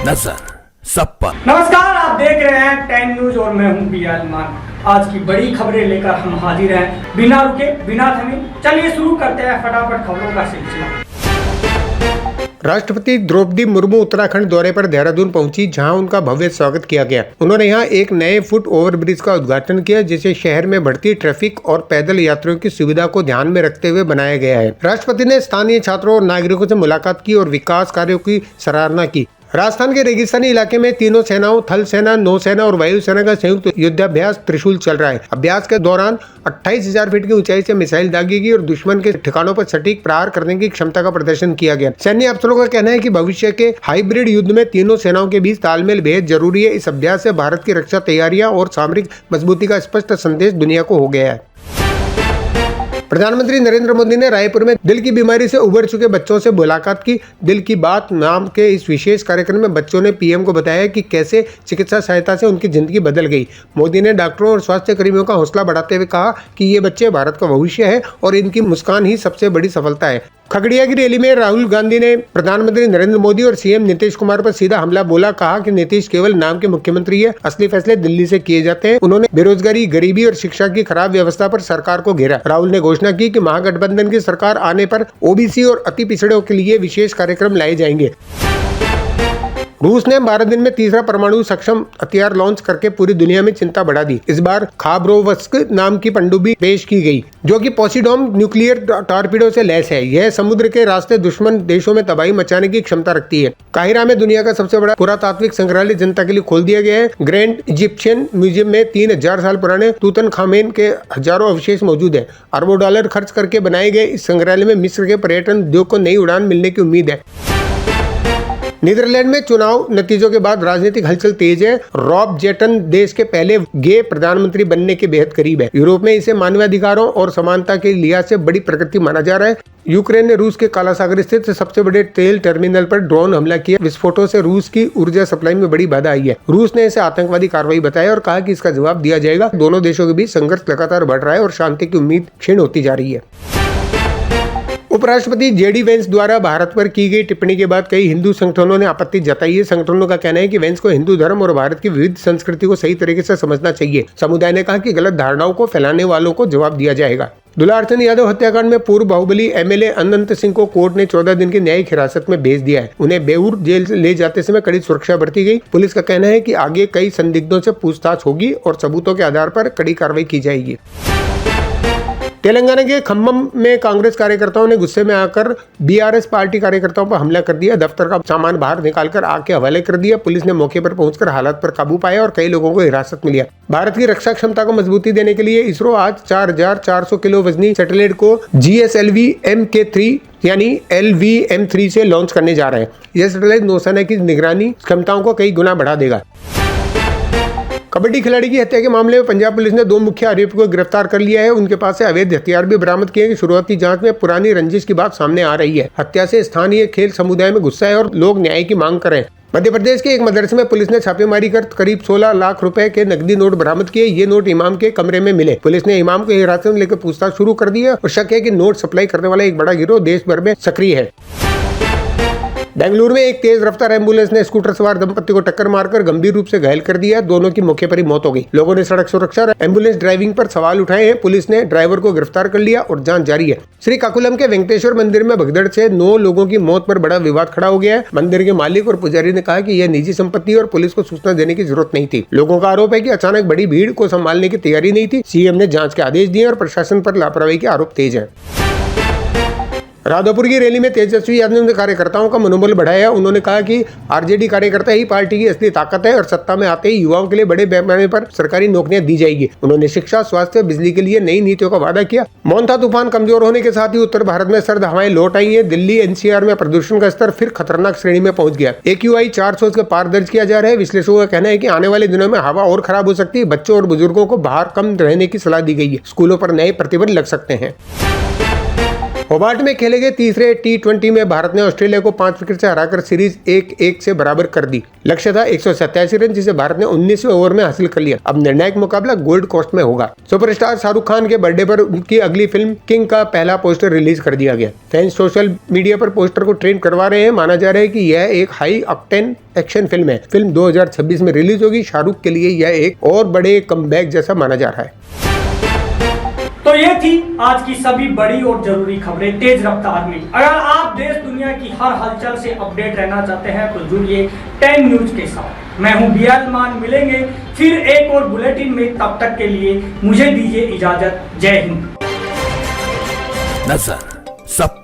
नजर सब पर। नमस्कार, आप देख रहे हैं 10 न्यूज और मैं हूं बियालमान। आज की बड़ी खबरें लेकर हम हाजिर हैं, बिना रुके बिना थमे। चलिए शुरू करते हैं फटाफट खबरों का सिलसिला। राष्ट्रपति द्रौपदी मुर्मू उत्तराखंड दौरे पर देहरादून पहुंची, जहां उनका भव्य स्वागत किया गया। उन्होंने यहां एक नए फुट ओवरब्रिज का उद्घाटन किया, जिसे शहर में बढ़ती ट्रैफिक और पैदल यात्रियों की सुविधा को ध्यान में रखते हुए बनाया गया है। राष्ट्रपति ने स्थानीय छात्रों और नागरिकों से मुलाकात की और विकास कार्यों की सराहना की। राजस्थान के रेगिस्तानी इलाके में तीनों सेनाओं थल सेना, नौसेना और वायुसेना का संयुक्त युद्धाभ्यास त्रिशूल चल रहा है। अभ्यास के दौरान 28,000 फीट की ऊंचाई से मिसाइल दागी गई और दुश्मन के ठिकानों पर सटीक प्रहार करने की क्षमता का प्रदर्शन किया गया। सैन्य अफसरों का कहना है कि भविष्य के हाइब्रिड युद्ध में तीनों सेनाओं के बीच तालमेल बेहद जरूरी है। इस अभ्यास से भारत की रक्षा तैयारियां और सामरिक मजबूती का स्पष्ट संदेश दुनिया को हो गया है। प्रधानमंत्री नरेंद्र मोदी ने रायपुर में दिल की बीमारी से उबर चुके बच्चों से मुलाकात की। दिल की बात नाम के इस विशेष कार्यक्रम में बच्चों ने पीएम को बताया कि कैसे चिकित्सा सहायता से उनकी जिंदगी बदल गई। मोदी ने डॉक्टरों और स्वास्थ्य कर्मियों का हौसला बढ़ाते हुए कहा कि ये बच्चे भारत का भविष्य है और इनकी मुस्कान ही सबसे बड़ी सफलता है। खगड़िया की रैली में राहुल गांधी ने प्रधानमंत्री नरेंद्र मोदी और सीएम नीतीश कुमार पर सीधा हमला बोला। कहा कि नीतीश केवल नाम के मुख्यमंत्री है, असली फैसले दिल्ली से किए जाते हैं। उन्होंने बेरोजगारी, गरीबी और शिक्षा की खराब व्यवस्था पर सरकार को घेरा। राहुल ने घोषणा की कि महागठबंधन की सरकार आने पर ओबीसी और अति पिछड़ों के लिए विशेष कार्यक्रम लाए जाएंगे। रूस ने 12 दिन में तीसरा परमाणु सक्षम हथियार लॉन्च करके पूरी दुनिया में चिंता बढ़ा दी। इस बार खाबरोवस्क नाम की पनडुब्बी पेश की गई, जो कि पोसीडोन न्यूक्लियर टॉर्पीडो से लैस है। यह समुद्र के रास्ते दुश्मन देशों में तबाही मचाने की क्षमता रखती है। काहिरा में दुनिया का सबसे बड़ा पुरातात्विक संग्रहालय जनता के लिए खोल दिया गया है। ग्रैंड इजिप्शियन म्यूजियम में 3000 साल पुराने तूतनखामेन के हजारों अवशेष मौजूद है। अरबों डॉलर खर्च करके बनाए गए इस संग्रहालय में मिस्र के पर्यटन उद्योग को नई उड़ान मिलने की उम्मीद है। नीदरलैंड में चुनाव नतीजों के बाद राजनीतिक हलचल तेज है। रॉब जेटन देश के पहले गे प्रधानमंत्री बनने के बेहद करीब है। यूरोप में इसे मानवाधिकारों और समानता के लिहाज से बड़ी प्रगति माना जा रहा है। यूक्रेन ने रूस के काला सागर स्थित सबसे बड़े तेल टर्मिनल पर ड्रोन हमला किया। विस्फोटों से रूस की ऊर्जा सप्लाई में बड़ी बाधा आई है। रूस ने इसे आतंकवादी कार्रवाई बताया और कहा कि इसका जवाब दिया जाएगा। दोनों देशों के बीच संघर्ष लगातार बढ़ रहा है और शांति की उम्मीद क्षीण होती जा रही है। उपराष्ट्रपति जेडी वेंस द्वारा भारत पर की गई टिप्पणी के बाद कई हिंदू संगठनों ने आपत्ति जताई है। संगठनों का कहना है कि वेंस को हिंदू धर्म और भारत की विविध संस्कृति को सही तरीके से समझना चाहिए। समुदाय ने कहा कि गलत धारणाओं को फैलाने वालों को जवाब दिया जाएगा। दुलारचंद यादव हत्याकांड में पूर्व बाहुबली एमएलए अनंत सिंह को कोर्ट ने 14 दिन की न्यायिक हिरासत में भेज दिया है। उन्हें बेऊर जेल ले जाते समय कड़ी सुरक्षा बरती गई। पुलिस का कहना है कि आगे कई संदिग्धों से पूछताछ होगी और सबूतों के आधार पर कड़ी कार्रवाई की जाएगी। तेलंगाना के खम्मम में कांग्रेस कार्यकर्ताओं ने गुस्से में आकर बीआरएस पार्टी कार्यकर्ताओं पर हमला कर दिया। दफ्तर का सामान बाहर निकालकर आग के हवाले कर दिया। पुलिस ने मौके पर पहुंचकर हालात पर काबू पाया और कई लोगों को हिरासत में लिया। भारत की रक्षा क्षमता को मजबूती देने के लिए इसरो आज 4400 किलो वजनी सैटेलाइट को GSLV MK3 यानी LVM3 से लॉन्च करने जा रहे हैं। यह सैटेलाइट नौसेना की निगरानी क्षमताओं को कई गुना बढ़ा देगा। कबड्डी खिलाड़ी की हत्या के मामले में पंजाब पुलिस ने 2 मुख्य आरोपियों को गिरफ्तार कर लिया है। उनके पास से अवैध हथियार भी बरामद किए हैं। शुरुआती जांच में पुरानी रंजिश की बात सामने आ रही है। हत्या से स्थानीय खेल समुदाय में गुस्सा है और लोग न्याय की मांग कर रहे हैं। मध्य प्रदेश के एक मदरसे में पुलिस ने छापेमारी कर करीब 16 लाख रुपए के नकदी नोट बरामद किए। ये नोट इमाम के कमरे में मिले। पुलिस ने इमाम को हिरासत में लेकर पूछताछ शुरू कर दी है और शक है कि नोट सप्लाई करने वाला एक बड़ा गिरोह देश भर में सक्रिय है। बेंगलुरु में एक तेज रफ्तार एम्बुलेंस ने स्कूटर सवार दंपति को टक्कर मारकर गंभीर रूप से घायल कर दिया। दोनों की मौके पर ही मौत हो गई। लोगों ने सड़क सुरक्षा और एम्बुलेंस ड्राइविंग पर सवाल उठाए हैं। पुलिस ने ड्राइवर को गिरफ्तार कर लिया और जांच जारी है। श्रीकाकुलम के वेंकटेश्वर मंदिर में भगदड़ से 9 लोगों की मौत पर बड़ा विवाद खड़ा हो गया है। मंदिर के मालिक और पुजारी ने कहा कि यह निजी संपत्ति और पुलिस को सूचना देने की जरूरत नहीं थी। लोगों का आरोप है कि अचानक बड़ी भीड़ को संभालने की तैयारी नहीं थी। सीएम ने जांच के आदेश दिए और प्रशासन पर लापरवाही के आरोप तेज है। राधापुर की रैली में तेजस्वी यादव ने कार्यकर्ताओं का मनोबल बढ़ाया। उन्होंने कहा कि आरजेडी कार्यकर्ता ही पार्टी की असली ताकत है और सत्ता में आते ही युवाओं के लिए बड़े पैमाने पर सरकारी नौकरियां दी जाएगी। उन्होंने शिक्षा, स्वास्थ्य, बिजली के लिए नई नीतियों का वादा किया। मोन्था तूफान कमजोर होने के साथ ही उत्तर भारत में सर्द हवाएं लौट आई है। दिल्ली NCR में प्रदूषण का स्तर फिर खतरनाक श्रेणी में पहुंच गया। AQI 400 के पार दर्ज किया जा रहा है। विश्लेषकों का कहना है कि आने वाले दिनों में हवा और खराब हो सकती है। बच्चों और बुजुर्गों को बाहर कम रहने की सलाह दी गई है। स्कूलों पर नए प्रतिबंध लग सकते हैं। होबार्ट में खेले गए तीसरे T20 में भारत ने ऑस्ट्रेलिया को 5 विकेट से हराकर सीरीज 1-1 से बराबर कर दी। लक्ष्य था 187 रन, जिसे भारत ने 19वें ओवर में हासिल कर लिया। अब निर्णायक मुकाबला गोल्ड कोस्ट में होगा। सुपरस्टार शाहरुख खान के बर्थडे पर उनकी अगली फिल्म किंग का पहला पोस्टर रिलीज कर दिया गया। फैंस सोशल मीडिया पर पोस्टर को ट्रेंड करवा रहे हैं। माना जा रहा है कि यह एक हाई ऑक्टेन एक्शन फिल्म है। फिल्म 2026 में रिलीज होगी। शाहरुख के लिए यह एक और बड़े कमबैक जैसा माना जा रहा है। तो ये थी आज की सभी बड़ी और जरूरी खबरें तेज रफ्तार में। अगर आप देश दुनिया की हर हलचल से अपडेट रहना चाहते हैं तो जुड़िए 10 न्यूज के साथ। मैं हूं बियाल मान, मिलेंगे फिर एक और बुलेटिन में। तब तक के लिए मुझे दीजिए इजाजत। जय हिंद। नजर सब